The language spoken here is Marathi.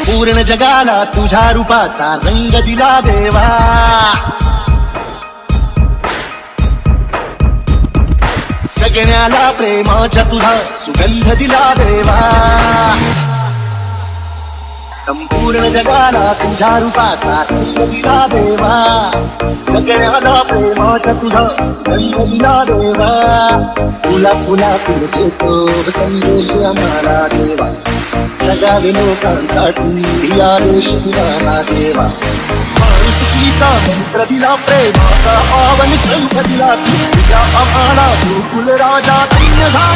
संपूर्ण जगाला तुझ्या रूपाचा रंग दिला देवा. सगळ्याला प्रेमाच्या तुझा सुगंध दिला देवा. संपूर्ण जगाला तुझ्या रूपाचा रंग दिला देवा. सगळ्याला प्रेमाच्या तुझा सुगंध दिला देवा. तुला तुला तुला देतो संदेश आम्हाला देवा. सगळ्या लोकांसाठी आदेश तुला देवा. माणुसकीचा मंत्र दिला, प्रेमाचा पावन ग्रंथ दिला. तुझ्या आम्हाला गोकुल राजा धन्य झाला.